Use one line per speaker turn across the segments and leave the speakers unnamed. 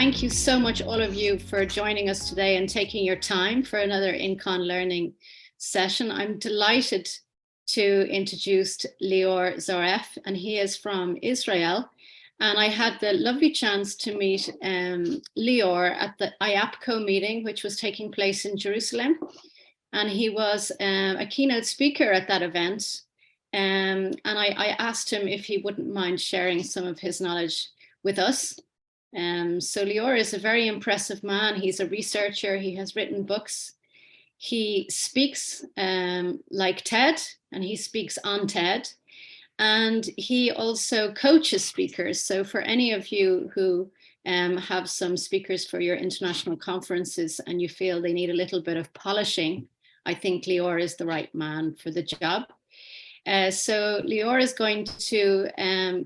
thank you so much, all of you, for joining us today and taking your time for another INCON learning session. I'm delighted to introduce Lior Zoref, and he is from Israel. And I had the lovely chance to meet Lior at the IAPCO meeting, which was taking place in Jerusalem. And he was a keynote speaker at that event. And I asked him if he wouldn't mind sharing some of his knowledge with us. So Lior is a very impressive man. He's a researcher. He has written books. He speaks like TED, and he speaks on TED. And he also coaches speakers. So for any of you who have some speakers for your international conferences and you feel they need a little bit of polishing, I think Lior is the right man for the job. So Lior is going to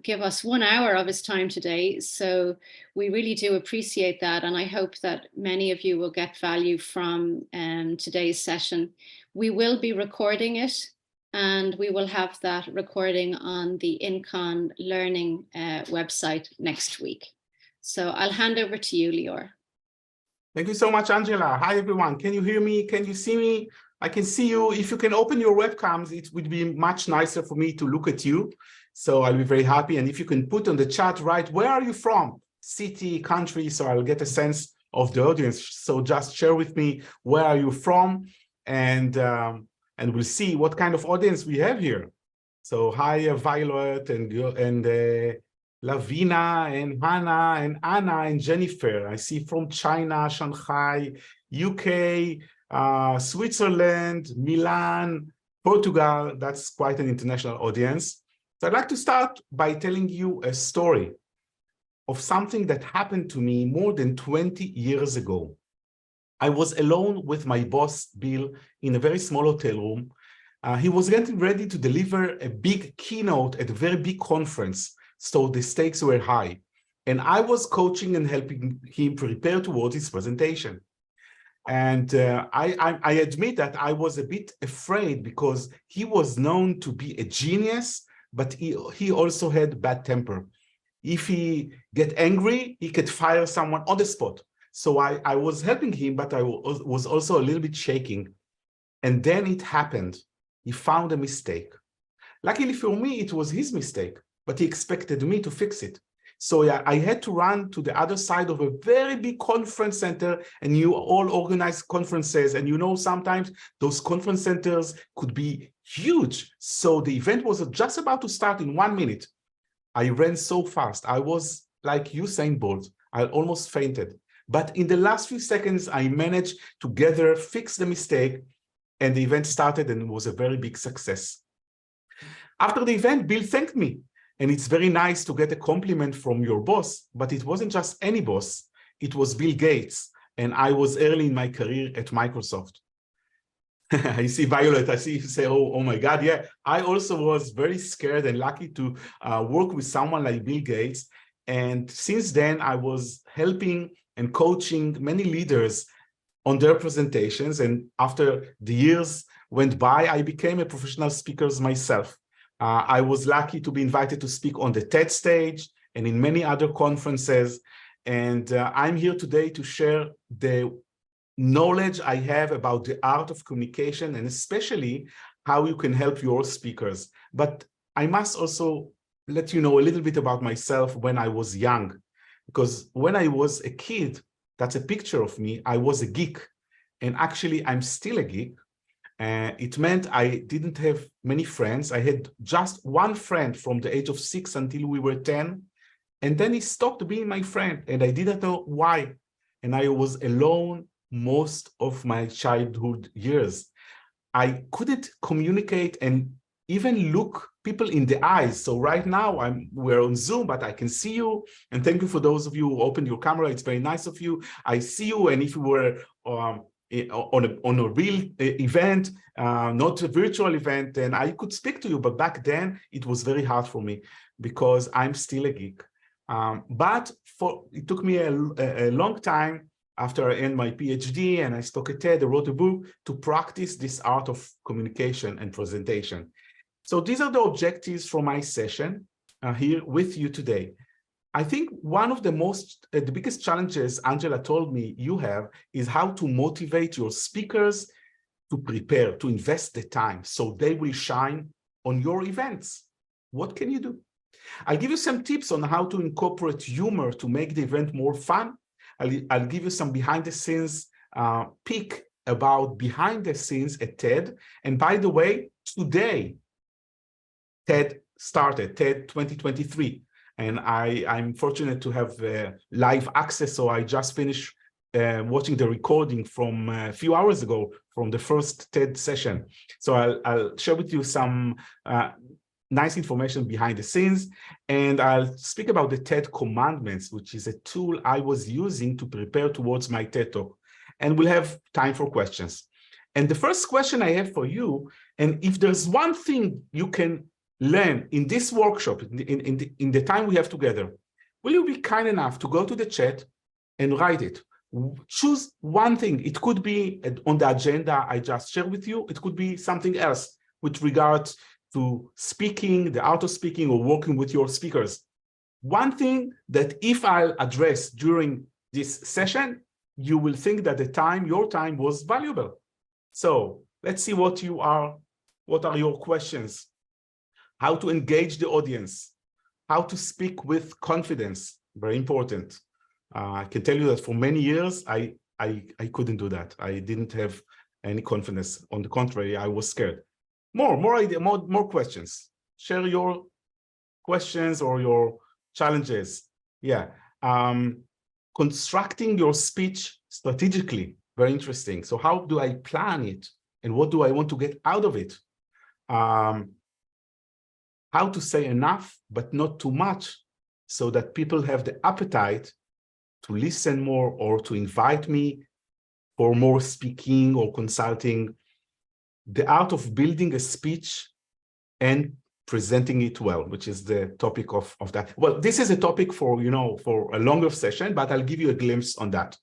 give us 1 hour of his time today. So we really do appreciate that. And I hope that many of you will get value from today's session. We will be recording it, and we will have that recording on the INCON Learning website next week. So I'll hand over to you, Lior.
Thank you so much, Angela. Hi, everyone. Can you hear me? Can you see me? I can see you. If you can open your webcams, it would be much nicer for me to look at you. So I'll be very happy. And if you can put on the chat, right, where are you from? City, country, so I'll get a sense of the audience. So just share with me, where are you from? And we'll see what kind of audience we have here. So hi, Violet and Lavina and Hannah and Anna and Jennifer. I see from China, Shanghai, UK, Switzerland, Milan, Portugal. That's quite an international audience. So I'd like to start by telling you a story of something that happened to me more than 20 years ago. I was alone with my boss, Bill, in a very small hotel room. He was getting ready to deliver a big keynote at a very big conference, so the stakes were high. And I was coaching and helping him prepare towards his presentation. And I admit that I was a bit afraid because he was known to be a genius, but he also had bad temper. If he get angry, he could fire someone on the spot. So I was helping him, but I was also a little bit shaking. And then it happened. He found a mistake. Luckily for me, it was his mistake, but he expected me to fix it. So yeah, I had to run to the other side of a very big conference center, and you all organize conferences, and you know sometimes those conference centers could be huge. So the event was just about to start in 1 minute. I ran so fast. I was like Usain Bolt. I almost fainted. But in the last few seconds, I managed to fix the mistake, and the event started, and it was a very big success. After the event, Bill thanked me. And it's very nice to get a compliment from your boss, but it wasn't just any boss. It was Bill Gates, and I was early in my career at Microsoft. I see Violet, I see you say, oh my God, yeah. I also was very scared and lucky to work with someone like Bill Gates. And since then, I was helping and coaching many leaders on their presentations. And after the years went by, I became a professional speaker myself. I was lucky to be invited to speak on the TED stage and in many other conferences. And I'm here today to share the knowledge I have about the art of communication, and especially how you can help your speakers. But I must also let you know a little bit about myself when I was young, because when I was a kid, that's a picture of me, I was a geek. And actually, I'm still a geek. It meant I didn't have many friends. I had just one friend from the age of 6 until we were 10. And then he stopped being my friend, and I didn't know why. And I was alone most of my childhood years. I couldn't communicate and even look people in the eyes. So right now we're on Zoom, but I can see you. And thank you for those of you who opened your camera. It's very nice of you. I see you. And if you were on a real event, not a virtual event, then I could speak to you. But back then, it was very hard for me because I'm still a geek. But it took me a long time after I earned my PhD and I spoke at TED, I wrote a book to practice this art of communication and presentation. So these are the objectives for my session here with you today. I think one of the the biggest challenges Angela told me you have is how to motivate your speakers to prepare, to invest the time so they will shine on your events. What can you do? I'll give you some tips on how to incorporate humor to make the event more fun. I'll give you some behind the scenes peek about behind the scenes at TED. And by the way, today, TED started, TED 2023. And I'm fortunate to have live access. So I just finished watching the recording from a few hours ago from the first TED session. So I'll share with you some nice information behind the scenes. And I'll speak about the TED Commandments, which is a tool I was using to prepare towards my TED Talk. And we'll have time for questions. And the first question I have for you, and if there's one thing you can learn in this workshop, in the time we have together, will you be kind enough to go to the chat and write it? Choose one thing. It could be on the agenda I just shared with you. It could be something else with regards to speaking, the art of speaking, or working with your speakers. One thing that if I'll address during this session, you will think that your time was valuable. So let's see what are your questions. How to engage the audience, how to speak with confidence, very important. I can tell you that for many years, I couldn't do that. I didn't have any confidence. On the contrary, I was scared. More questions. Share your questions or your challenges. Yeah. Constructing your speech strategically, very interesting. So how do I plan it? And what do I want to get out of it? How to say enough, but not too much, so that people have the appetite to listen more or to invite me for more speaking or consulting. The art of building a speech and presenting it well, which is the topic of that. Well, this is a topic for, for a longer session, but I'll give you a glimpse on that.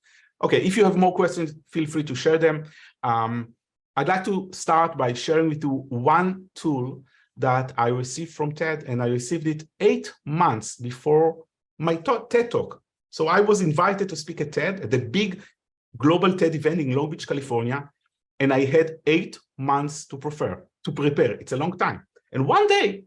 Okay, if you have more questions, feel free to share them. I'd like to start by sharing with you one tool that I received from TED, and I received it 8 months before my TED Talk. So I was invited to speak at TED, at the big global TED event in Long Beach, California, and I had 8 months to prepare. It's a long time. And one day,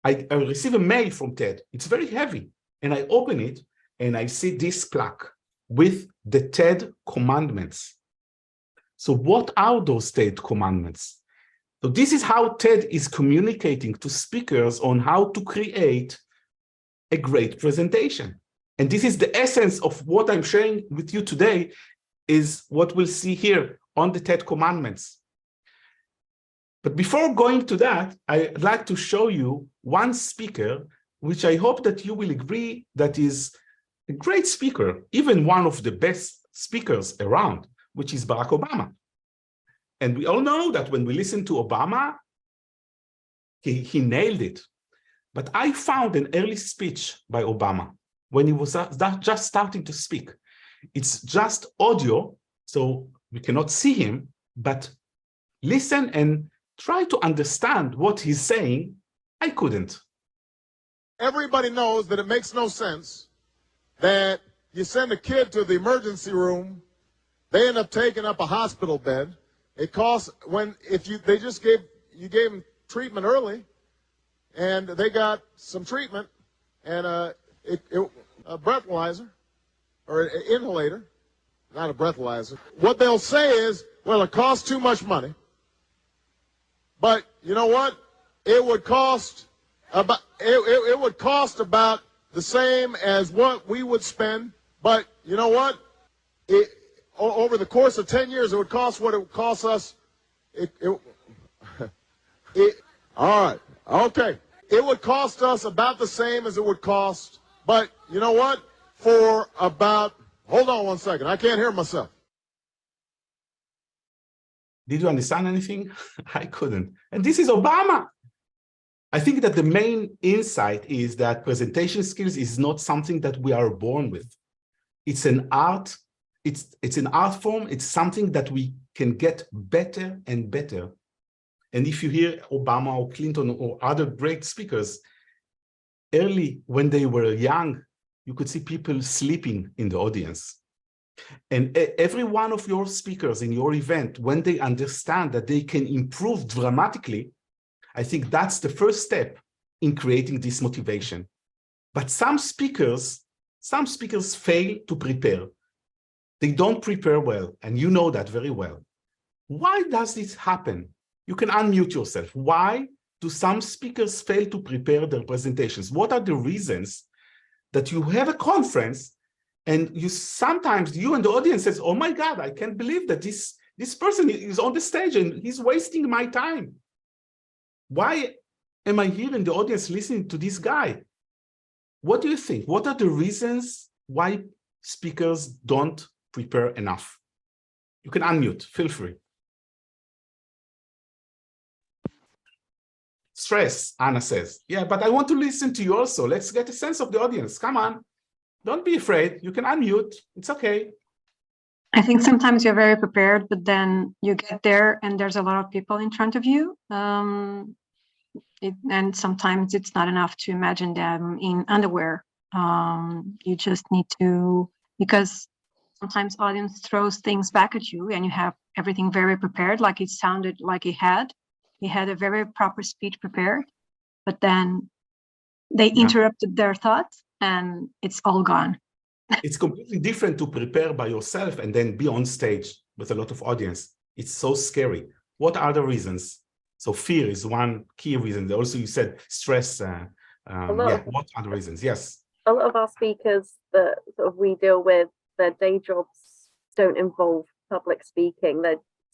I received a mail from TED. It's very heavy. And I open it, and I see this plaque with the TED Commandments. So what are those TED Commandments? So this is how TED is communicating to speakers on how to create a great presentation. And this is the essence of what I'm sharing with you today, is what we'll see here on the TED Commandments. But before going to that, I'd like to show you one speaker, which I hope that you will agree that is a great speaker, even one of the best speakers around, which is Barack Obama. And we all know that when we listen to Obama, he nailed it. But I found an early speech by Obama when he was just starting to speak. It's just audio, so we cannot see him, but listen and try to understand what he's saying. I couldn't.
Everybody knows that it makes no sense that you send a kid to the emergency room, they end up taking up a hospital bed. It costs you gave them treatment early, and they got some treatment and a breathalyzer or an inhalator, not a breathalyzer. What they'll say is, well, it costs too much money, but you know what? It would cost about the same as what we would spend, but you know what? Over the course of 10 years, it would cost what it would cost us. All right, okay. It would cost us about the same as it would cost, but you know what? Hold on one second. I can't hear myself.
Did you understand anything? I couldn't. And this is Obama. I think that the main insight is that presentation skills is not something that we are born with. It's an art. It's an art form. It's something that we can get better and better. And if you hear Obama or Clinton or other great speakers, early when they were young, you could see people sleeping in the audience. And every one of your speakers in your event, when they understand that they can improve dramatically, I think that's the first step in creating this motivation. But some speakers fail to prepare. They don't prepare well, and you know that very well. Why does this happen? You can unmute yourself. Why do some speakers fail to prepare their presentations? What are the reasons that you have a conference and sometimes you and the audience says, oh my God, I can't believe that this person is on the stage and he's wasting my time. Why am I here in the audience listening to this guy? What do you think? What are the reasons why speakers don't prepare enough? You can unmute, feel free. Stress, Anna says. Yeah, but I want to listen to you also. Let's get a sense of the audience. Come on. Don't be afraid. You can unmute. It's okay.
I think sometimes you're very prepared, but then you get there and there's a lot of people in front of you. And sometimes it's not enough to imagine them in underwear. You just need to, because sometimes audience throws things back at you and you have everything very prepared, like it sounded like he had a very proper speech prepared, but then they interrupted their thoughts and it's all gone.
It's completely different to prepare by yourself and then be on stage with a lot of audience. It's so scary. What are the reasons? So fear is one key reason. Also, you said stress. What are the reasons? Yes.
A lot of our speakers that sort of we deal with, their day jobs don't involve public speaking.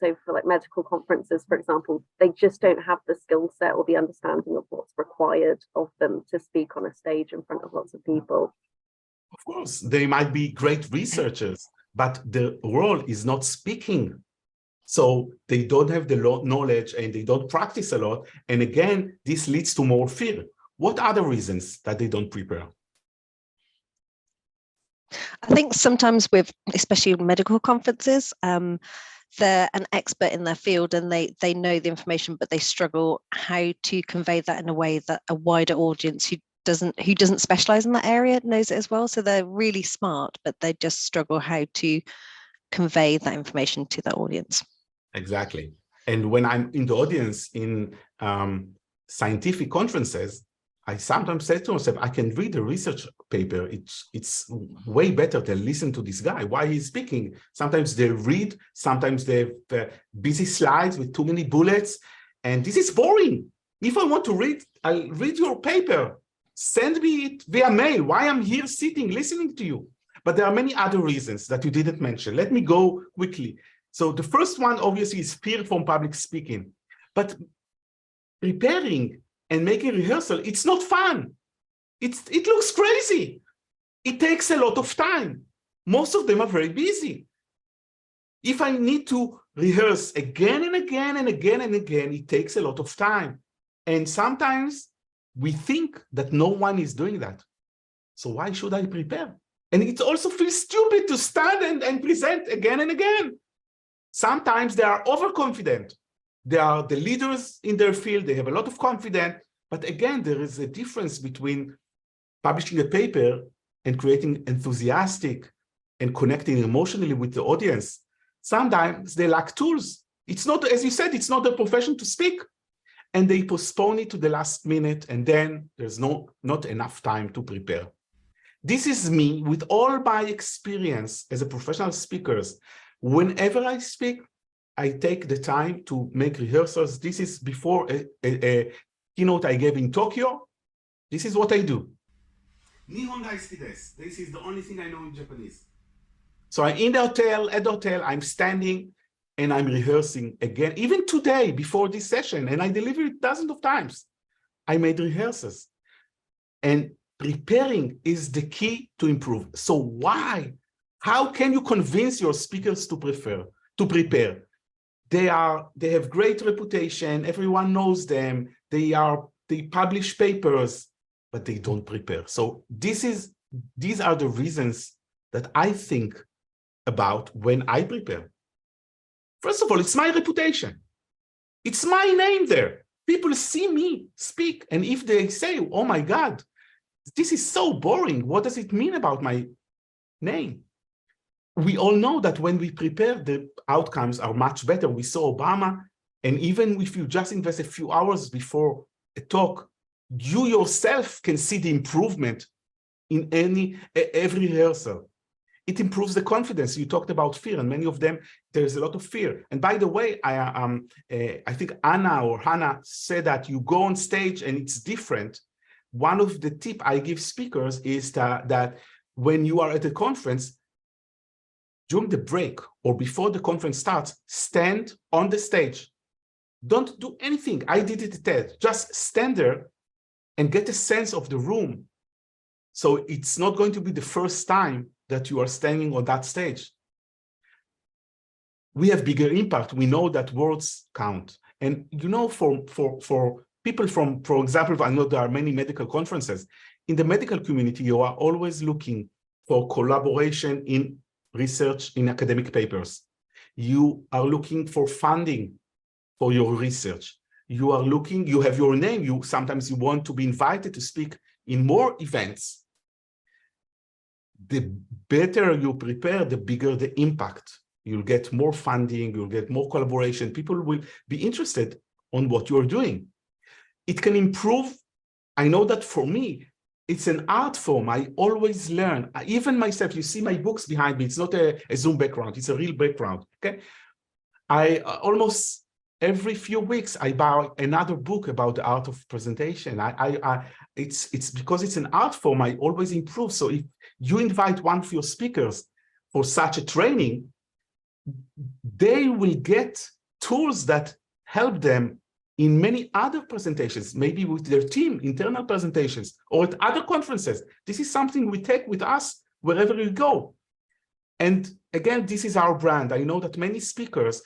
So for like medical conferences, for example, they just don't have the skill set or the understanding of what's required of them to speak on a stage in front of lots of people.
Of course, they might be great researchers, but the role is not speaking. So they don't have the knowledge and they don't practice a lot. And again, this leads to more fear. What are the reasons that they don't prepare?
I think sometimes with, especially medical conferences, they're an expert in their field and they know the information, but they struggle how to convey that in a way that a wider audience who doesn't specialize in that area knows it as well. So they're really smart, but they just struggle how to convey that information to the audience. Exactly.
And when I'm in the audience in scientific conferences, I sometimes say to myself, I can read a research paper. It's way better than listen to this guy, why he's speaking. Sometimes they read, sometimes they have busy slides with too many bullets. And this is boring. If I want to read, I'll read your paper. Send me it via mail. Why I'm here sitting, listening to you. But there are many other reasons that you didn't mention. Let me go quickly. So the first one, obviously, is fear from public speaking. But preparing and making rehearsal, it's not fun. It looks crazy. It takes a lot of time. Most of them are very busy. If I need to rehearse again and again and again and again, it takes a lot of time. And sometimes we think that no one is doing that. So why should I prepare? And it also feels stupid to stand and present again and again. Sometimes they are overconfident. They are the leaders in their field. They have a lot of confidence. But again, there is a difference between publishing a paper and creating enthusiastic and connecting emotionally with the audience. Sometimes they lack tools. It's not, as you said, it's not their profession to speak. And they postpone it to the last minute, and then there's not enough time to prepare. This is me with all my experience as a professional speaker. Whenever I speak, I take the time to make rehearsals. This is before a keynote I gave in Tokyo. This is what I do. This is the only thing I know in Japanese. So I'm in the hotel, at the hotel, I'm standing and I'm rehearsing again, even today before this session, and I deliver it dozens of times. I made rehearsals. And preparing is the key to improve. So why? How can you convince your speakers to prepare? They have great reputation. Everyone knows them. They publish papers, but they don't prepare. So these are the reasons that I think about when I prepare. First of all, it's my reputation. It's my name there. People see me speak. And if they say, oh my God, this is so boring. What does it mean about my name? We all know that when we prepare, the outcomes are much better. We saw Obama, and even if you just invest a few hours before a talk, you yourself can see the improvement in every rehearsal. It improves the confidence. You talked about fear, and many of them, there's a lot of fear. And by the way, I think Anna or Hannah said that you go on stage and it's different. One of the tips I give speakers is that when you are at a conference, during the break or before the conference starts, stand on the stage. Don't do anything. I did it at TED. Just stand there and get a sense of the room. So it's not going to be the first time that you are standing on that stage. We have bigger impact. We know that words count. And you know, for people from, for example, I know there are many medical conferences. In the medical community, you are always looking for collaboration in research in academic papers. You are looking for funding for your research. You are looking, you have your name, sometimes you want to be invited to speak in more events. The better you prepare, the bigger the impact. You'll get more funding, you'll get more collaboration. People will be interested on what you're doing. It can improve. I know that for me, it's an art form. I always learn. Even myself, you see my books behind me. It's not a Zoom background. It's a real background, okay? I almost every few weeks, I buy another book about the art of presentation. It's because it's an art form, I always improve. So if you invite one of your speakers for such a training, they will get tools that help them in many other presentations, maybe with their team, internal presentations, or at other conferences. This is something we take with us wherever we go. And again, this is our brand. I know that many speakers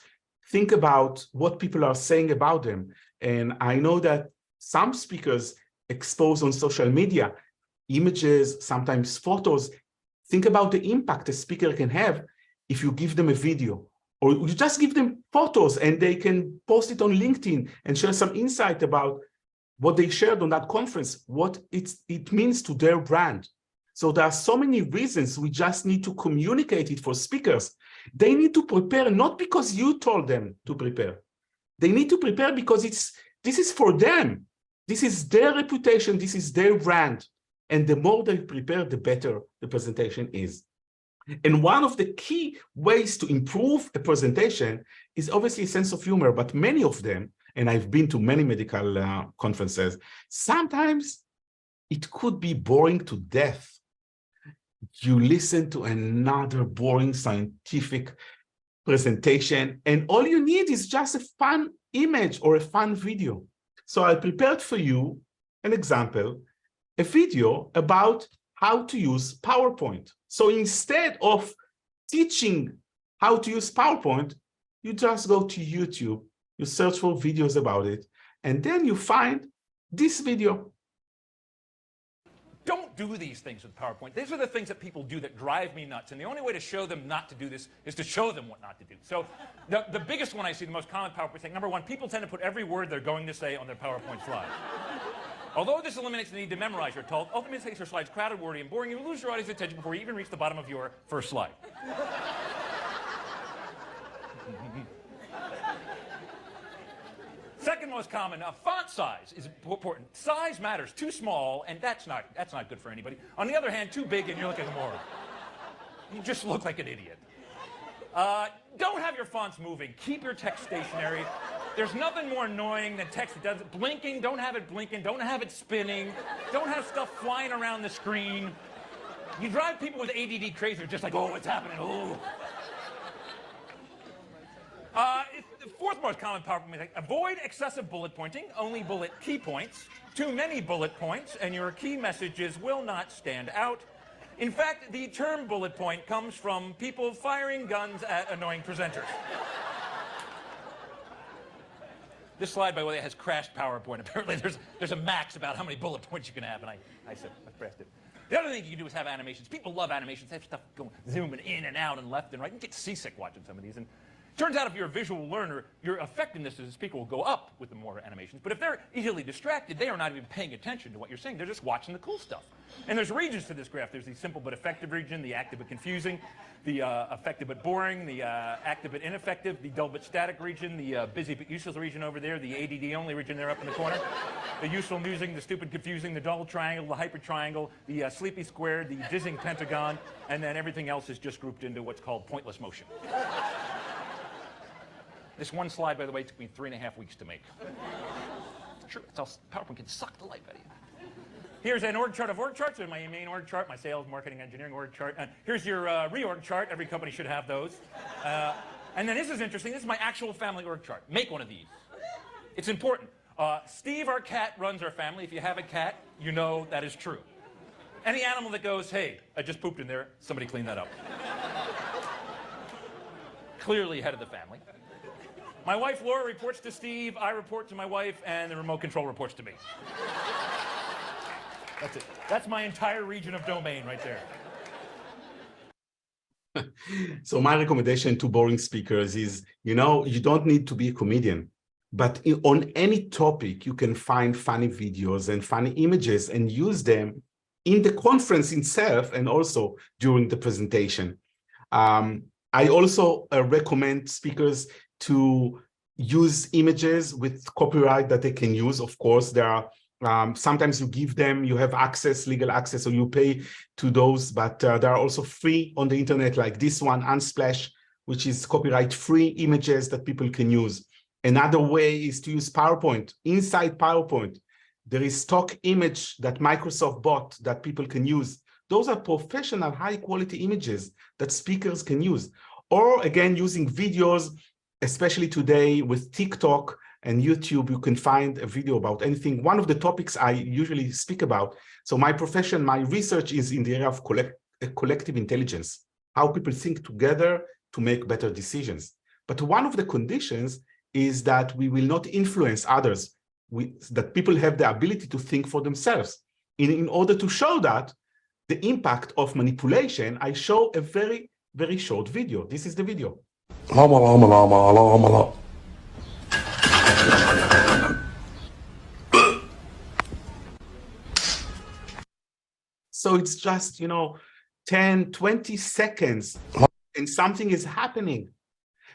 think about what people are saying about them. And I know that some speakers expose on social media images, sometimes photos. Think about the impact a speaker can have if you give them a video, or you just give them photos and they can post it on LinkedIn and share some insight about what they shared on that conference, what it means to their brand. So there are so many reasons. We just need to communicate it for speakers. They need to prepare not because you told them to prepare. They need to prepare because this is for them. This is their reputation. This is their brand. And the more they prepare, the better the presentation is. And one of the key ways to improve a presentation is obviously a sense of humor, but many of them, and I've been to many medical conferences, sometimes it could be boring to death. You listen to another boring scientific presentation, and all you need is just a fun image or a fun video. So I prepared for you an example, a video about how to use PowerPoint. So instead of teaching how to use PowerPoint, you just go to YouTube, you search for videos about it, and then you find this video.
Don't do these things with PowerPoint. These are the things that people do that drive me nuts. And the only way to show them not to do this is to show them what not to do. So the biggest one I see, the most common PowerPoint thing, number one, people tend to put every word they're going to say on their PowerPoint slides. Although this eliminates the need to memorize your talk, ultimately makes your slides crowded, wordy, and boring. You lose your audience's attention before you even reach the bottom of your first slide. Second most common, font size is important. Size matters. Too small, and that's not good for anybody. On the other hand, too big, and you're looking more. You just look like an idiot. Don't have your fonts moving. Keep your text stationary. There's nothing more annoying than text that does it. Blinking, don't have it blinking. Don't have it spinning. Don't have stuff flying around the screen. You drive people with ADD crazy. They're just like, oh, what's happening? Oh. The fourth most common PowerPoint mistake, avoid excessive bullet pointing, only bullet key points. Too many bullet points, and your key messages will not stand out. In fact, the term bullet point comes from people firing guns at annoying presenters. This slide, by the way, has crashed PowerPoint. Apparently, there's a max about how many bullet points you can have, and I crashed it. The other thing you can do is have animations. People love animations. They have stuff going, zooming in and out and left and right. You get seasick watching some of these. And Turns out if you're a visual learner, your effectiveness as a speaker will go up with the more animations. But if they're easily distracted, they are not even paying attention to what you're saying. They're just watching the cool stuff. And there's regions to this graph. There's the simple but effective region, the active but confusing, the effective but boring, the active but ineffective, the dull but static region, the busy but useless region over there, the ADD only region there up in the corner, the useful amusing, the stupid confusing, the dull triangle, the hyper triangle, the sleepy square, the dizzying pentagon, and then everything else is just grouped into what's called pointless motion. This one slide, by the way, took me 3.5 weeks to make. Sure, it's all PowerPoint can suck the life out of you. Here's an org chart of org charts. There's my main org chart, my sales, marketing, engineering org chart. Here's your reorg chart. Every company should have those. And then this is interesting. This is my actual family org chart. Make one of these. It's important. Steve, our cat, runs our family. If you have a cat, you know that is true. Any animal that goes, hey, I just pooped in there, somebody clean that up. Clearly head of the family. My wife, Lior, reports to Steve, I report to my wife, and the remote control reports to me. That's it. That's my entire region of domain right there.
So my recommendation to boring speakers is, you don't need to be a comedian, but on any topic, you can find funny videos and funny images and use them in the conference itself and also during the presentation. I also recommend speakers to use images with copyright that they can use. Of course, there are sometimes you have access, legal access, so you pay to those, but there are also free on the internet, like this one, Unsplash, which is copyright-free images that people can use. Another way is to use PowerPoint. Inside PowerPoint, there is stock image that Microsoft bought that people can use. Those are professional, high-quality images that speakers can use. Or again, using videos, especially today with TikTok and YouTube, you can find a video about anything. One of the topics I usually speak about, so my profession, my research is in the area of collective intelligence, how people think together to make better decisions. But one of the conditions is that we will not influence others, that people have the ability to think for themselves. In order to show that, the impact of manipulation, I show a very, very short video. This is the video. So it's just, 10, 20 seconds and something is happening.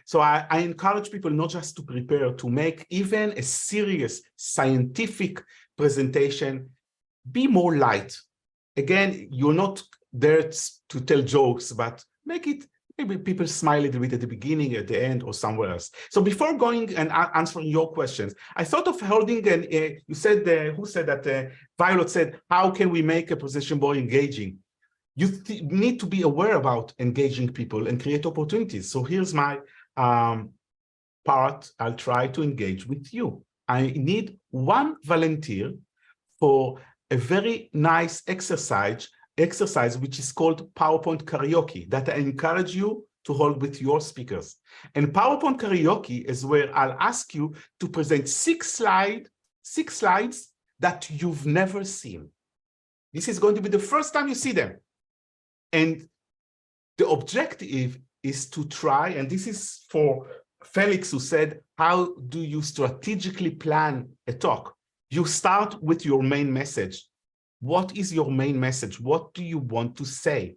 So I encourage people not just to prepare, to make even a serious scientific presentation, be more light. Again, you're not there to tell jokes, but make it, maybe people smile a little bit at the beginning, at the end, or somewhere else. So before going and answering your questions, I thought of holding you said, who said that? Violet said, how can we make a presentation more engaging? You need to be aware about engaging people and create opportunities. So here's my part. I'll try to engage with you. I need one volunteer for a very nice exercise which is called PowerPoint karaoke, that I encourage you to hold with your speakers. And PowerPoint karaoke is where I'll ask you to present six slides that you've never seen. This is going to be the first time you see them. And the objective is to try, and this is for Felix, who said, how do you strategically plan a talk? You start with your main message. What is your main message? What do you want to say?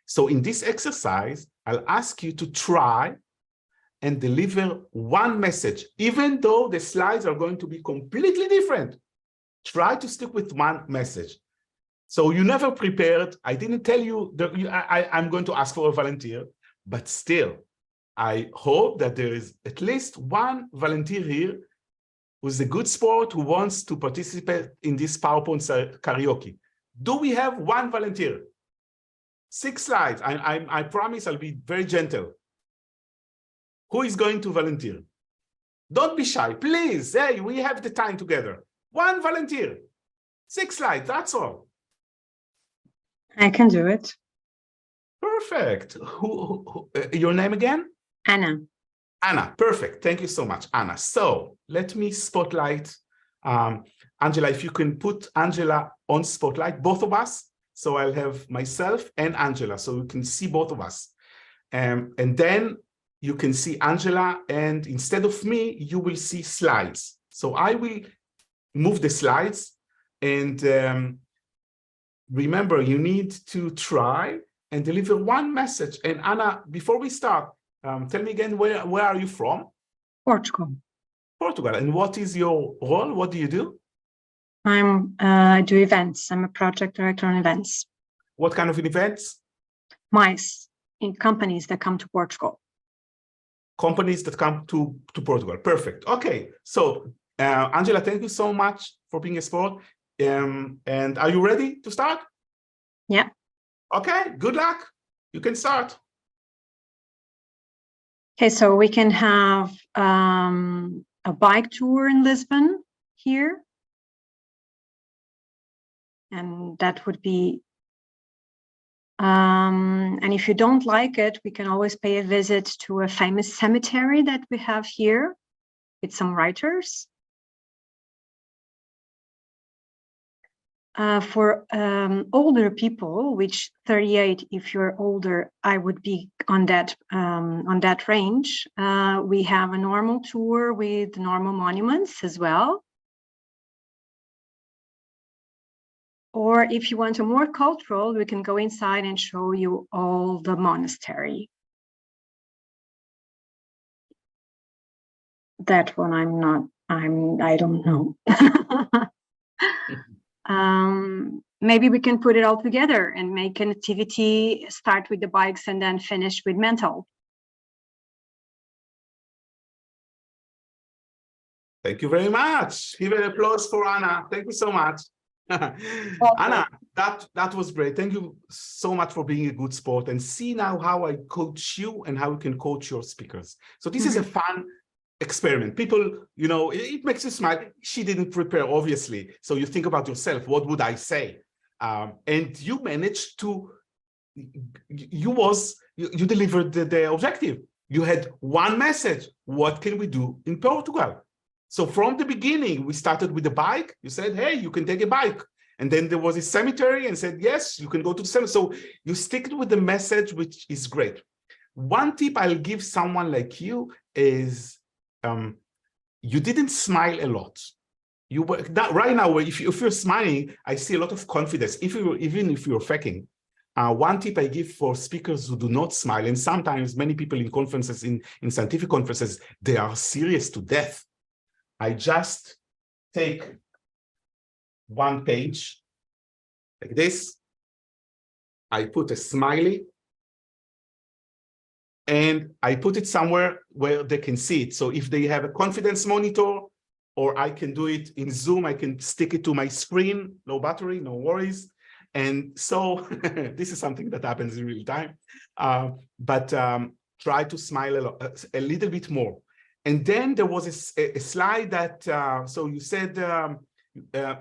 So in this exercise, I'll ask you to try and deliver one message, even though the slides are going to be completely different. Try to stick with one message. So you never prepared. I didn't tell you that I'm going to ask for a volunteer, but still, I hope that there is at least one volunteer here who's a good sport who wants to participate in this PowerPoint karaoke. Do we have one volunteer? 6 slides. I promise I'll be very gentle. Who is going to volunteer? Don't be shy, please. Hey, we have the time together. One volunteer. 6 slides, that's all.
I can do it.
Perfect. Your name again?
Anna.
Anna, perfect. Thank you so much, Anna. So let me spotlight Angela. If you can put Angela on spotlight, both of us. So I'll have myself and Angela, so you can see both of us. And then you can see Angela, and instead of me, you will see slides. So I will move the slides, and remember, you need to try and deliver one message. And Anna, before we start, tell me again, where are you from?
Portugal.
Portugal. And what is your role? What do you do?
I do events. I'm a project director on events.
What kind of events?
MICE, in companies that come to Portugal.
Companies that come to Portugal. Perfect. Okay. So, Angela, thank you so much for being a sport. And are you ready to start?
Yeah.
Okay. Good luck. You can start.
Okay, so we can have a bike tour in Lisbon here. And that would be, and if you don't like it, we can always pay a visit to a famous cemetery that we have here with some writers. For older people, which 38, if you're older, I would be on that range. We have a normal tour with normal monuments as well. Or if you want a more cultural, we can go inside and show you all the monastery. That one I don't know. Maybe we can put it all together and make an activity, start with the bikes and then finish with mental.
Thank you very much. Give an applause for Anna. Thank you so much. Anna, that was great. Thank you so much for being a good sport, and see now how I coach you and how you can coach your speakers. So this is a fun experiment. People, you know, it makes you smile. She didn't prepare, obviously. So you think about yourself, what would I say? And you managed to, you delivered the objective. You had one message. What can we do in Portugal? So from the beginning, we started with the bike. You said, hey, you can take a bike. And then there was a cemetery and said, yes, you can go to the cemetery. So you stick with the message, which is great. One tip I'll give someone like you is you didn't smile a lot. You were right now, if you're smiling, I see a lot of confidence, even if you're faking. One tip I give for speakers who do not smile, and sometimes many people in conferences, in scientific conferences, they are serious to death. I just take one page like this. I put a smiley and I put it somewhere where they can see it. So if they have a confidence monitor, or I can do it in Zoom, I can stick it to my screen, no battery, no worries. And so this is something that happens in real time. But try to smile a little bit more. And then there was a slide that, so you said,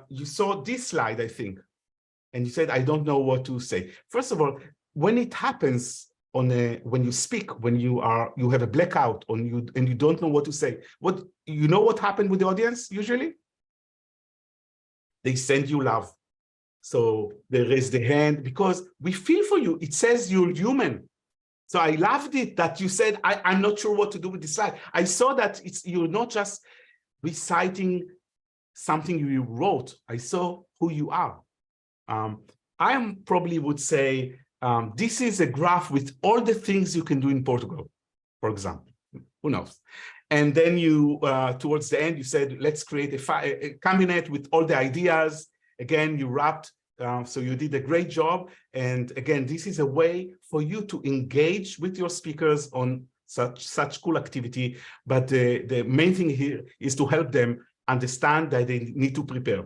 you saw this slide, I think, and you said, I don't know what to say. First of all, when it happens when you speak, when you have a blackout and you don't know what to say, what happened with the audience usually? They send you love. So they raise the hand because we feel for you. It says you're human. So I loved it that you said, I'm not sure what to do with this slide. I saw that you're not just reciting something you wrote. I saw who you are. I probably would say, this is a graph with all the things you can do in Portugal, for example. Who knows? And then you, towards the end, you said, let's create a cabinet with all the ideas. Again, you wrapped. So you did a great job. And again, this is a way for you to engage with your speakers on such cool activity. But the main thing here is to help them understand that they need to prepare.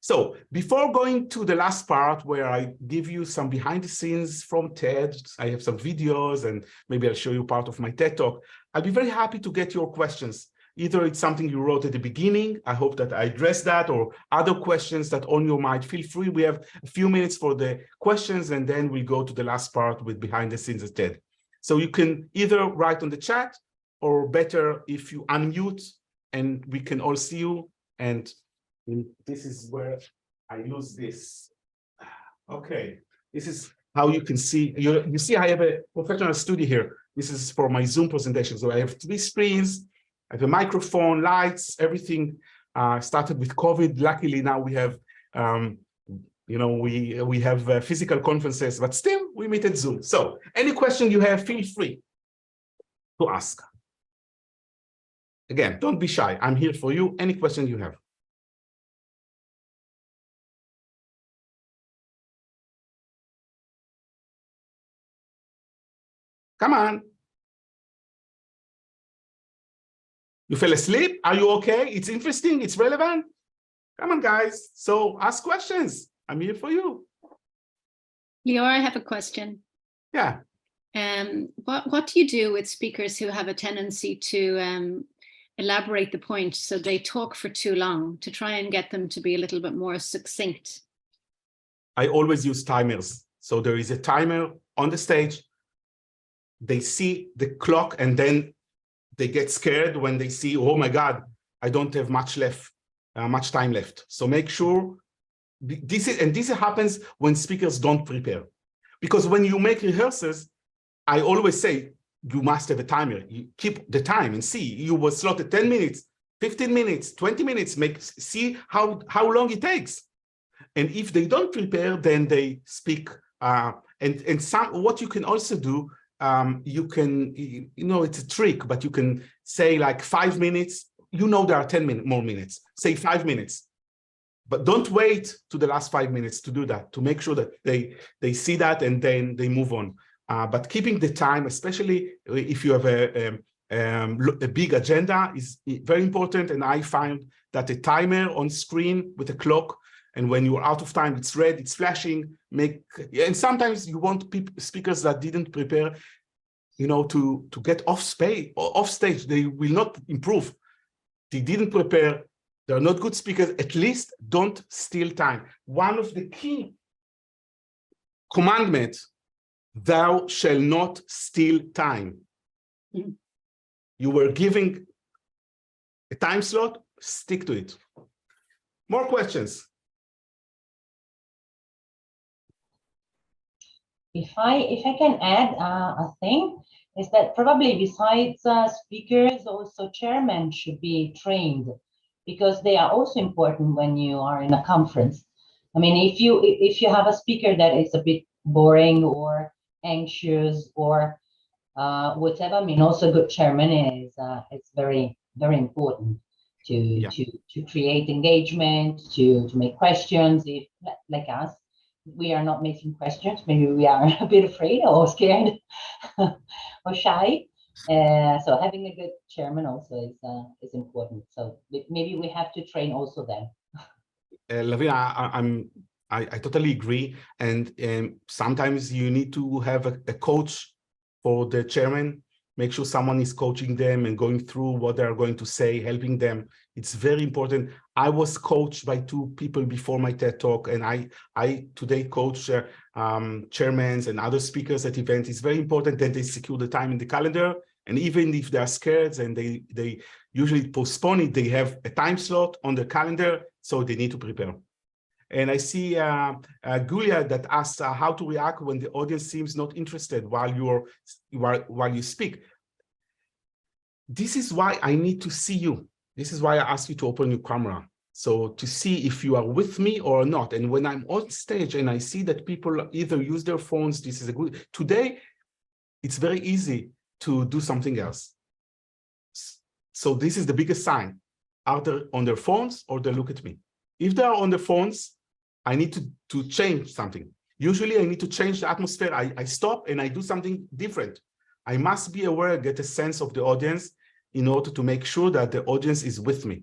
So before going to the last part where I give you some behind the scenes from TED, I have some videos and maybe I'll show you part of my TED Talk. I'll be very happy to get your questions. Either it's something you wrote at the beginning, I hope that I addressed that, or other questions that on your mind, feel free. We have a few minutes for the questions and then we go to the last part with behind the scenes at TED. So you can either write on the chat, or better if you unmute and we can all see you. And this is where I use this. Okay, this is how you can see. You see I have a professional studio here. This is for my Zoom presentation. So I have 3 screens, I have a microphone, lights, everything. Started with COVID. Luckily now we have, we have physical conferences, but still we meet at Zoom. So any question you have, feel free to ask. Again, don't be shy. I'm here for you. Any question you have. Come on. You fell asleep? Are you okay? It's interesting. It's relevant. Come on, guys. So ask questions. I'm here for you.
Lior, I have a question.
Yeah.
What do you do with speakers who have a tendency to elaborate the point, so they talk for too long, to try and get them to be a little bit more succinct?
I always use timers. So there is a timer on the stage. They see the clock and then they get scared when they see, oh my God, I don't have much time left. So make sure this happens when speakers don't prepare. Because when you make rehearsals, I always say, you must have a timer. You keep the time and see, you will slot it 10 minutes, 15 minutes, 20 minutes, see how long it takes. And if they don't prepare, then they speak. What you can also do, you can, it's a trick, but you can say like 5 minutes, there are 10 more minutes, say 5 minutes. But don't wait to the last 5 minutes to do that, to make sure that they see that and then they move on. But keeping the time, especially if you have a big agenda, is very important. And I find that a timer on screen with a clock, and when you're out of time, it's red, it's flashing. And sometimes you want speakers that didn't prepare, to get off stage. They will not improve. They didn't prepare. They're not good speakers. At least don't steal time. One of the key commandments, thou shall not steal time. Mm-hmm. You were giving a time slot, stick to it. More questions?
If I can add a thing, is that probably besides speakers, also chairmen should be trained, because they are also important when you are in a conference. I mean, if you have a speaker that is a bit boring or anxious or whatever, I mean, also good chairman is very, very important to create engagement, to make questions. If, like us, we are not making questions, maybe we are a bit afraid or scared or shy. So having a good chairman also is important. So maybe we have to train also them.
Lavina, I totally agree. And sometimes you need to have a coach for the chairman. Make sure someone is coaching them and going through what they're going to say, helping them. It's very important. I was coached by 2 people before my TED Talk, and I today coach chairmen and other speakers at events. It's very important that they secure the time in the calendar. And even if they're scared and they usually postpone it, they have a time slot on the calendar, so they need to prepare. And I see Gulia that asked how to react when the audience seems not interested while you speak. This is why I need to see you. This is why I ask you to open your camera. So to see if you are with me or not. And when I'm on stage and I see that people either use their phones, this is a good, today, it's very easy to do something else. So this is the biggest sign. Are they on their phones or they look at me? If they are on their phones, I need to change something. Usually I need to change the atmosphere. I stop and I do something different. I must be aware, get a sense of the audience in order to make sure that the audience is with me.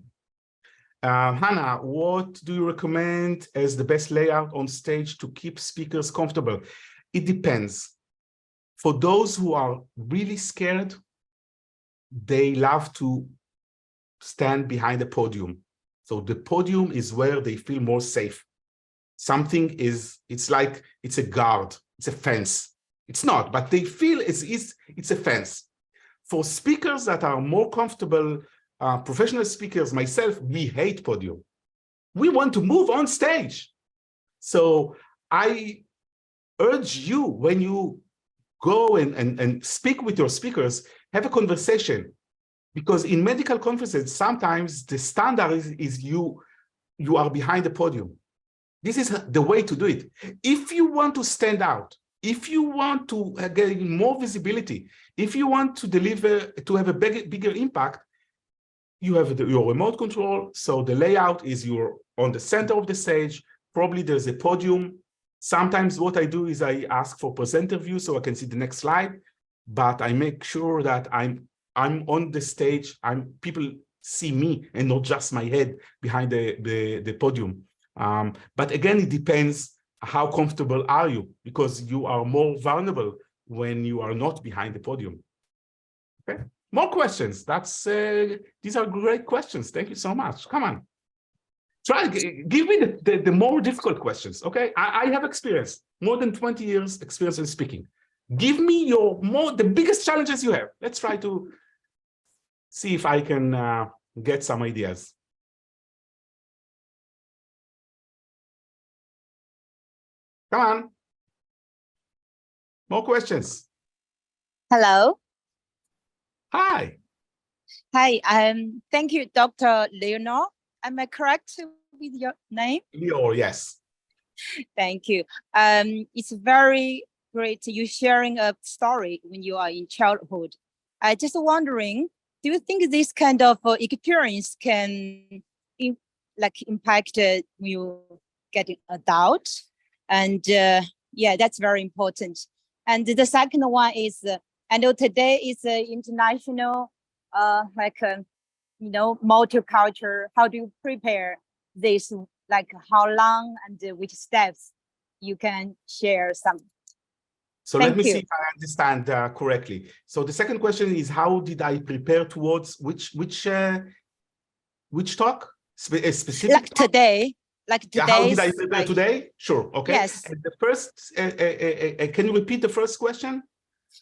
Hannah, what do you recommend as the best layout on stage to keep speakers comfortable? It depends. For those who are really scared, they love to stand behind the podium. So the podium is where they feel more safe. It's like it's a guard, it's a fence. It's not, but they feel it's a fence. For speakers that are more comfortable, professional speakers, myself, we hate podium. We want to move on stage. So I urge you, when you go and speak with your speakers, have a conversation. Because in medical conferences, sometimes the standard is you are behind the podium. This is the way to do it. If you want to stand out, if you want to get more visibility, if you want to deliver, to have a bigger impact, you have your remote control. So the layout is you're on the center of the stage. Probably there's a podium. Sometimes what I do is I ask for presenter view so I can see the next slide, but I make sure that I'm on the stage. People see me and not just my head behind the podium. But again, it depends how comfortable are you, because you are more vulnerable when you are not behind the podium. Okay, more questions. These are great questions. Thank you so much. Come on. Try, give me the more difficult questions, okay? I have experience, more than 20 years experience in speaking. Give me the biggest challenges you have. Let's try to see if I can get some ideas. Come on. More questions.
Hello.
Hi.
Hi. Thank you, Dr. Lior. Am I correct with your name?
Lior, yes.
Thank you. It's very great you sharing a story when you are in childhood. I just wondering, do you think this kind of experience can impact when you get an adult? And yeah, that's very important. And the second one is, I know today is international, multicultural. How do you prepare this? Like how long and which steps you can share some?
So let me see if I understand correctly. So the second question is, how did I prepare towards which talk? Specific
like
talk?
Today. Like today.
Yeah, how did I prepare today? Sure. Okay.
Yes.
And the first, can you repeat the first question?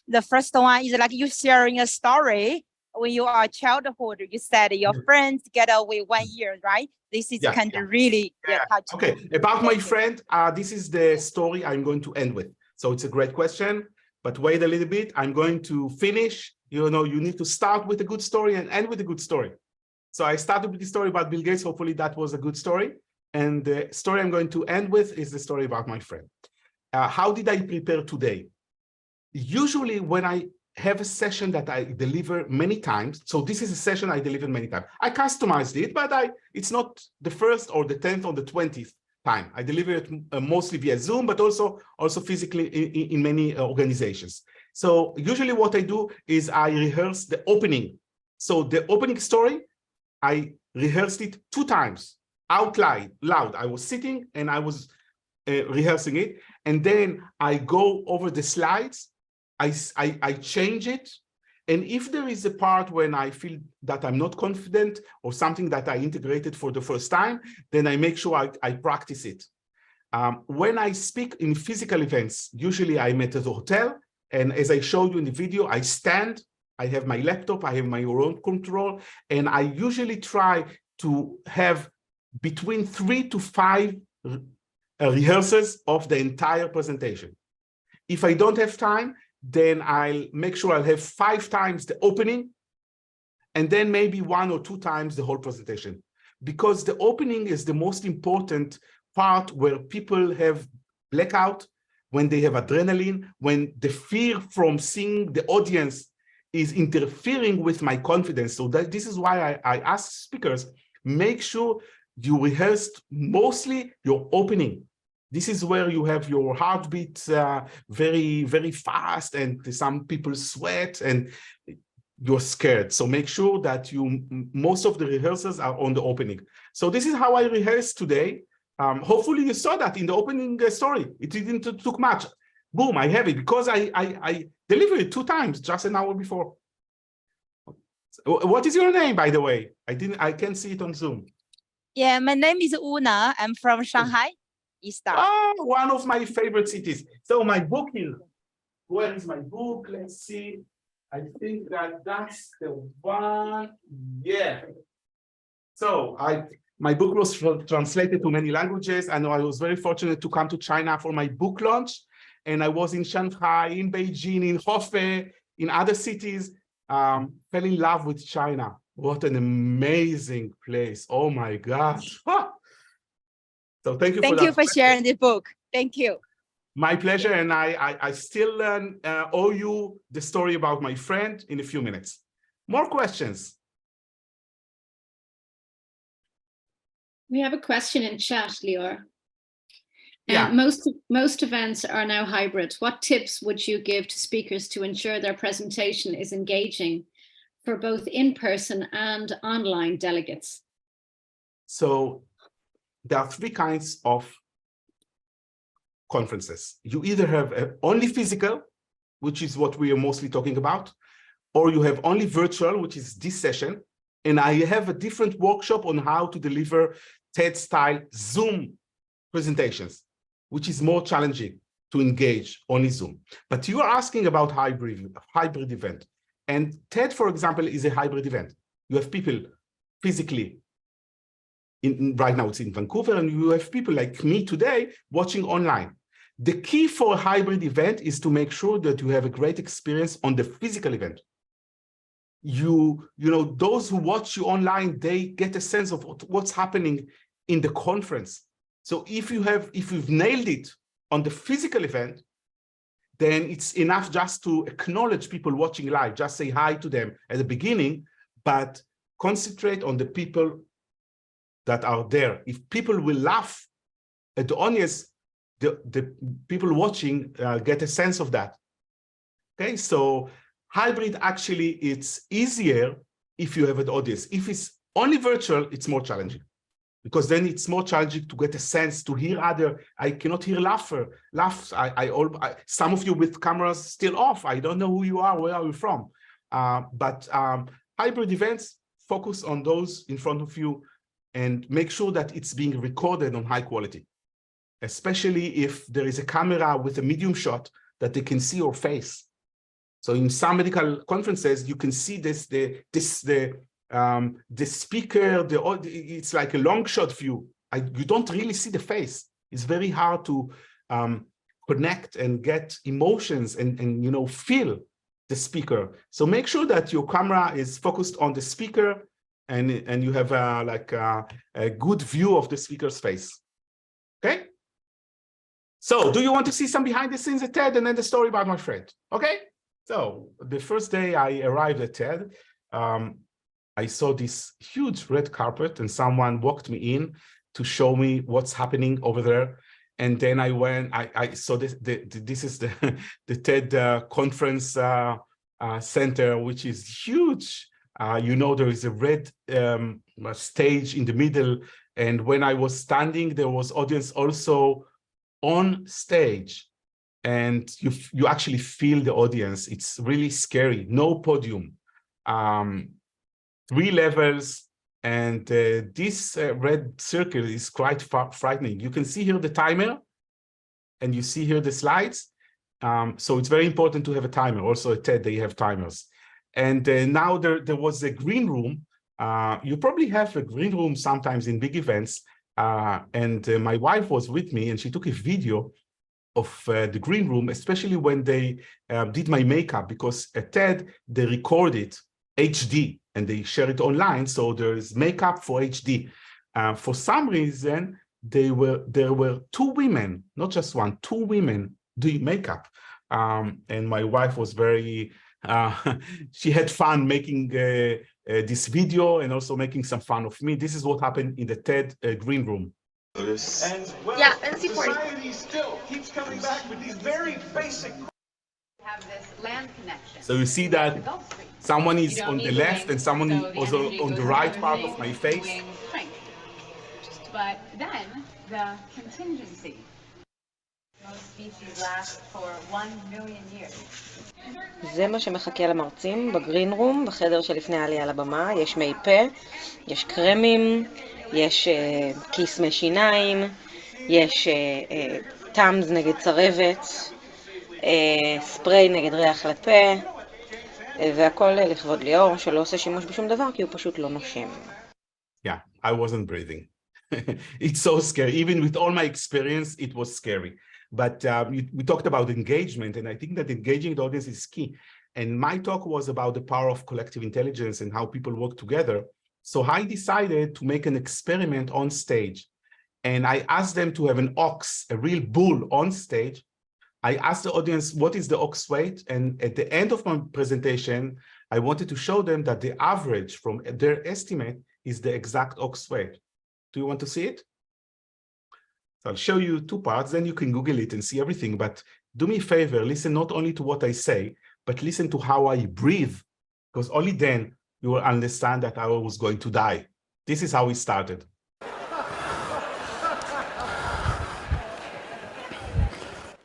The first one is like you sharing a story when you are childhood. You said your friends get away 1 year, right? This is kind of really touching.
Okay. About my friend, this is the story I'm going to end with. So it's a great question, but wait a little bit. I'm going to finish. You need to start with a good story and end with a good story. So I started with the story about Bill Gates. Hopefully that was a good story. And the story I'm going to end with is the story about my friend. How did I prepare today? Usually when I have a session that I deliver many times, so this is a session I delivered many times. I customized it, but it's not the first or the 10th or the 20th time. I deliver it mostly via Zoom, but also physically in many organizations. So usually what I do is I rehearse the opening. So the opening story, I rehearsed it 2 times out loud. I was sitting and I was rehearsing it. And then I go over the slides. I change it. And if there is a part when I feel that I'm not confident or something that I integrated for the first time, then I make sure I practice it. When I speak in physical events, usually I'm at a hotel. And as I showed you in the video, I stand, I have my laptop, I have my remote control, and I usually try to have between 3 to 5 rehearsals of the entire presentation. If I don't have time, then I'll make sure I'll have 5 times the opening, and then maybe 1 or 2 times the whole presentation. Because the opening is the most important part where people have blackout, when they have adrenaline, when the fear from seeing the audience is interfering with my confidence. So this is why I ask speakers, make sure you rehearsed mostly your opening. This is where you have your heartbeat very, very fast, and some people sweat and you're scared. So make sure that most of the rehearsals are on the opening. So this is how I rehearsed today. Hopefully you saw that in the opening story. It didn't took much. Boom, I have it because I delivered it 2 times, just an hour before. What is your name, by the way? I can't see it on Zoom.
Yeah, my name is Una. I'm from Shanghai.
Oh, one of my favorite cities. So my book here. Where is my book? Let's see. I think that's the one. Yeah. So my book was translated to many languages. I know I was very fortunate to come to China for my book launch. and I was in Shanghai, in Beijing, in Hefei, in other cities, fell in love with China. What an amazing place. Oh my gosh. So thank you for that.
Thank you for sharing the book. Thank you.
My pleasure. And I still owe you the story about my friend in a few minutes. More questions?
We have a question in chat, Lior.
Yeah.
Most events are now hybrid. What tips would you give to speakers to ensure their presentation is engaging for both in-person and online delegates?
So there are three kinds of conferences. You either have only physical, which is what we are mostly talking about, or you have only virtual, which is this session. And I have a different workshop on how to deliver TED-style Zoom presentations, which is more challenging to engage only Zoom. But you are asking about hybrid event. And TED, for example, is a hybrid event. You have people physically right now it's in Vancouver, and you have people like me today watching online. The key for a hybrid event is to make sure that you have a great experience on the physical event. You know, those who watch you online, they get a sense of what's happening in the conference. So if you've nailed it on the physical event, then it's enough just to acknowledge people watching live, just say hi to them at the beginning, but concentrate on the people that are there. If people will laugh at the audience, the people watching get a sense of that. Okay, so hybrid, actually, it's easier if you have an audience. If it's only virtual, it's more challenging, because then it's more challenging to get a sense, to hear other. I cannot hear laughs. Some of you with cameras still off. I don't know who you are, where are you from? But hybrid events focus on those in front of you and make sure that it's being recorded on high quality, especially if there is a camera with a medium shot that they can see your face. So in some medical conferences, you can see the speaker, it's like a long shot view. You don't really see the face. It's very hard to connect and get emotions and you know, feel the speaker. So make sure that your camera is focused on the speaker and you have a good view of the speaker's face. Okay? So do you want to see some behind the scenes at TED and then the story about my friend? Okay? So the first day I arrived at TED, I saw this huge red carpet and someone walked me in to show me what's happening over there. And then I went, I saw this is the TED conference center, which is huge. You know, there is a red stage in the middle. And when I was standing, there was audience also on stage. And you actually feel the audience. It's really scary. No podium. 3 levels. And this red circle is quite frightening. You can see here the timer. And you see here the slides. So it's very important to have a timer. Also at TED, they have timers. And now there was a green room. You probably have a green room sometimes in big events. And my wife was with me and she took a video of the green room, especially when they did my makeup, because at TED, they record it HD and they share it online. So there is makeup for HD. For some reason, there were 2 women, not just one, 2 women doing makeup. And my wife was very, she had fun making this video and also making some fun of me. This is what happened in the TED green room.
And well, society still keeps coming back with these very basic.
Have this land connection.
So you see that someone is on the left and someone is on the right part of my face.
But then the contingency. Most species last for 1 million years.
זה מה שמחכה למרצים בגרין רום, בחדר שלפני העלייה לבמה. יש מי פה, יש קרמים, יש כיסמי שיניים, יש טאמס נגד צרבת, ספרי נגד ריח לפה, והכל לכבוד ליאור, שלא עושה שימוש בשום דבר, כי הוא פשוט לא נושם.
Yeah, I wasn't breathing. It's so scary. Even with all my experience, it was scary. But we talked about engagement, and I think that engaging the audience is key. And my talk was about the power of collective intelligence and how people work together. So I decided to make an experiment on stage. And I asked them to have an ox, a real bull on stage. I asked the audience, what is the ox weight? And at the end of my presentation, I wanted to show them that the average from their estimate is the exact ox weight. Do you want to see it? So I'll show you two parts, then you can Google it and see everything. But do me a favor, listen not only to what I say, but listen to how I breathe, because only then you will understand that I was going to die. This is how we started.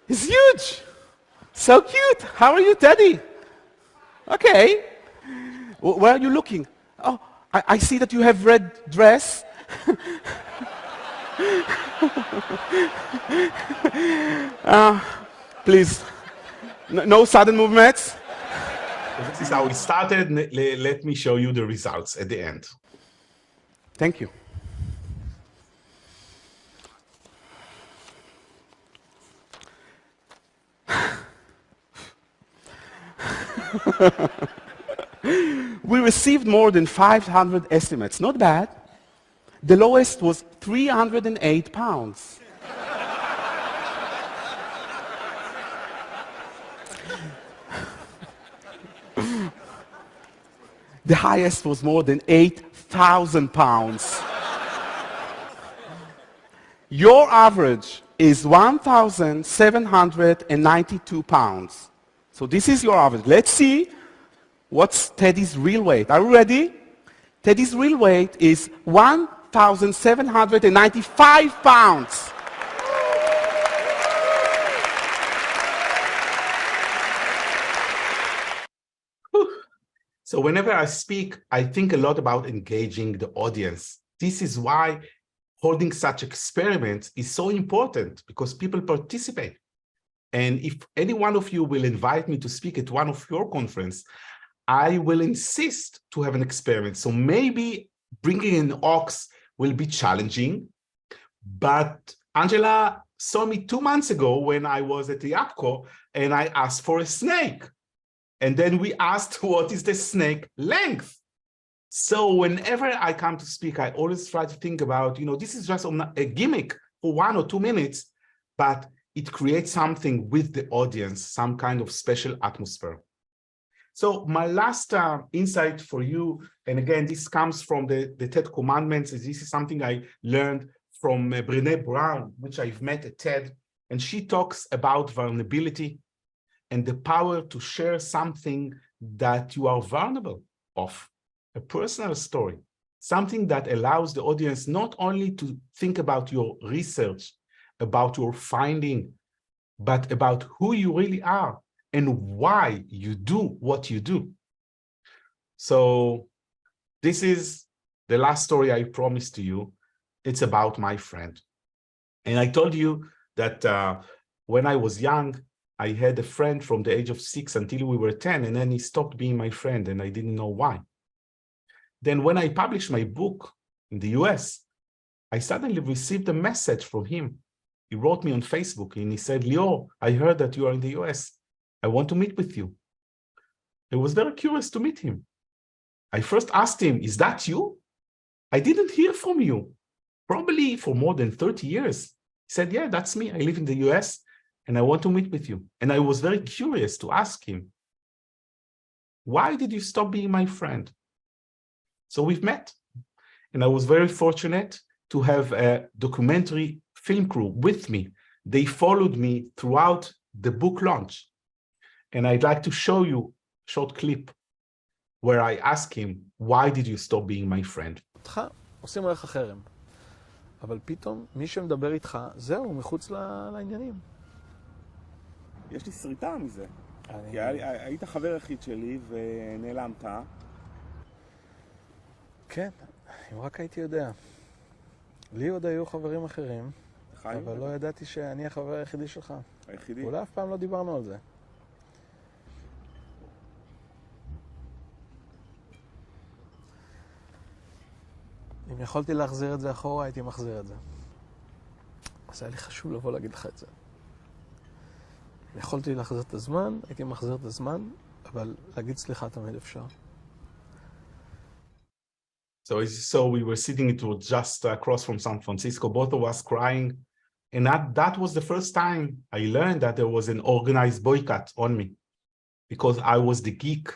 It's huge. So cute. How are you, Teddy? Okay. Where are you looking? Oh, I see that you have red dress. Please, no sudden movements.
This is how we started. Let me show you the results at the end.
Thank you. We received more than 500 estimates. Not bad. The lowest was 308 pounds. The highest was more than 8,000 pounds. Your average is 1,792 pounds. So this is your average. Let's see what's Teddy's real weight. Are you ready? Teddy's real weight is 1,795 pounds.
So whenever I speak, I think a lot about engaging the audience. This is why holding such experiments is so important, because people participate. And if any one of you will invite me to speak at one of your conferences, I will insist to have an experiment. So maybe bringing an ox will be challenging, but Angela saw me 2 months ago when I was at the APCO and I asked for a snake. And then we asked, what is the snake length? So whenever I come to speak, I always try to think about, this is just a gimmick for 1 or 2 minutes, but it creates something with the audience, some kind of special atmosphere. So my last insight for you, and again, this comes from the 10 Commandments. This is something I learned from Brené Brown, which I've met at TED, and she talks about vulnerability and the power to share something that you are vulnerable of, a personal story, something that allows the audience not only to think about your research, about your finding, but about who you really are and why you do what you do. So this is the last story I promised to you. It's about my friend. And I told you that when I was young, I had a friend from the age of 6 until we were 10, and then he stopped being my friend, and I didn't know why. Then when I published my book in the US, I suddenly received a message from him. He wrote me on Facebook, and he said, Lior, I heard that you are in the US. I want to meet with you. I was very curious to meet him. I first asked him, is that you? I didn't hear from you, probably for more than 30 years. He said, yeah, that's me. I live in the US. And I want to meet with you. And I was very curious to ask him, why did you stop being my friend? So we've met. And I was very fortunate to have a documentary film crew with me. They followed me throughout the book launch. And I'd like to show you a short clip where I ask him, why did you stop being my friend?
עושים עליך חרם. אבל פתאום מי שמדבר איתך, זהו, מחוץ לעניינים.
יש לי שריטה מזה. כי היית חבר יחיד שלי ונעלמת.
כן, אם רק הייתי יודע. לי עוד היו חברים אחרים, אבל לא ידעתי שאני החבר היחידי שלך.
היחידי?
אולי אף פעם לא דיברנו על זה. אם יכולתי להחזיר את זה אחורה, הייתי מחזיר את זה. אז היה לי חשוב לבוא להגיד לך את זה.
יכולתי להחזיר את הזמן, הייתי מחזיר את הזמן, אבל להגיד סליחה תמיד אפשר.
So as you saw, we were sitting, it was just across from San Francisco, both of us crying. And that was the first time I learned that there was an organized boycott on me, because I was the geek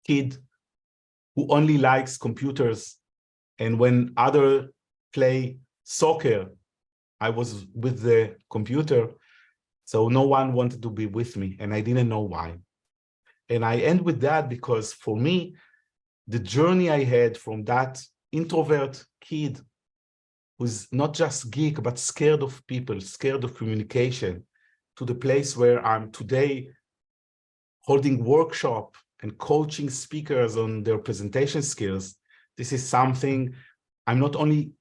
kid who only likes computers. And when others play soccer, I was with the computer. So no one wanted to be with me, and I didn't know why. And I end with that because for me, the journey I had from that introvert kid who's not just geek, but scared of people, scared of communication, to the place where I'm today holding workshop and coaching speakers on their presentation skills. This is something I'm not only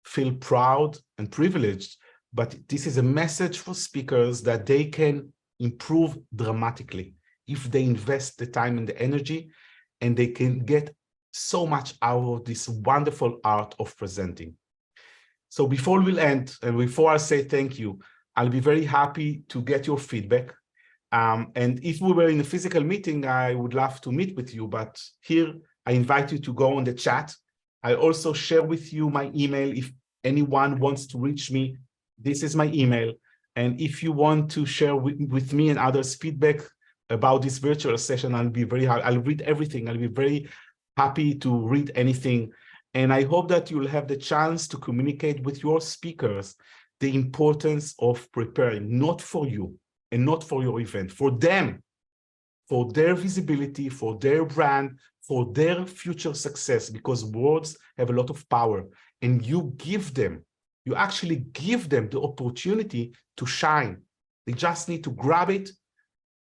feel proud and privileged, but this is a message for speakers that they can improve dramatically if they invest the time and the energy, and they can get so much out of this wonderful art of presenting. So before we'll end, and before I say thank you, I'll be very happy to get your feedback. And if we were in a physical meeting, I would love to meet with you, but here I invite you to go on the chat. I also share with you my email. If anyone wants to reach me, this is my email. And if you want to share with me and others feedback about this virtual session, I'll be very happy. I'll read everything. I'll be very happy to read anything. And I hope that you'll have the chance to communicate with your speakers the importance of preparing, not for you and not for your event, for them, for their visibility, for their brand, for their future success, because words have a lot of power, and you actually give them the opportunity to shine. They just need to grab it,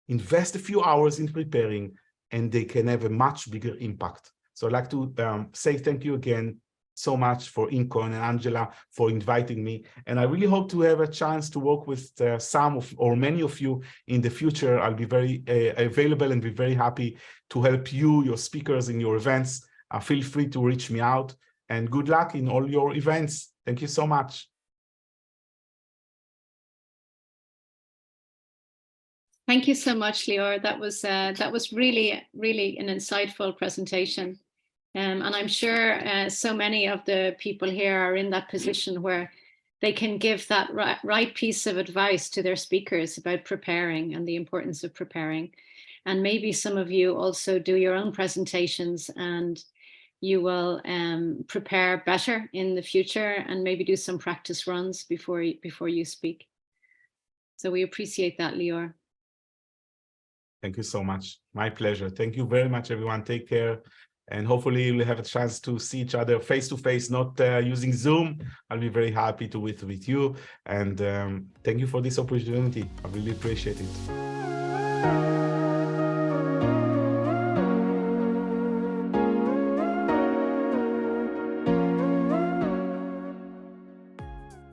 invest a few hours in preparing, and they can have a much bigger impact. So I'd like to say thank you again so much for INCON and Angela for inviting me. And I really hope to have a chance to work with some of or many of you in the future. I'll be very available and be very happy to help you, your speakers in your events. Feel free to reach me out, and good luck in all your events. Thank you so much.
Thank you so much, Lior. That was really, really an insightful presentation. And I'm sure so many of the people here are in that position where they can give that right piece of advice to their speakers about preparing and the importance of preparing. And maybe some of you also do your own presentations, and you will prepare better in the future, and maybe do some practice runs before you speak. So we appreciate that, Lior.
Thank you so much. My pleasure. Thank you very much, everyone. Take care. And hopefully we'll have a chance to see each other face to face, not using Zoom. I'll be very happy to with you. And thank you for this opportunity. I really appreciate it.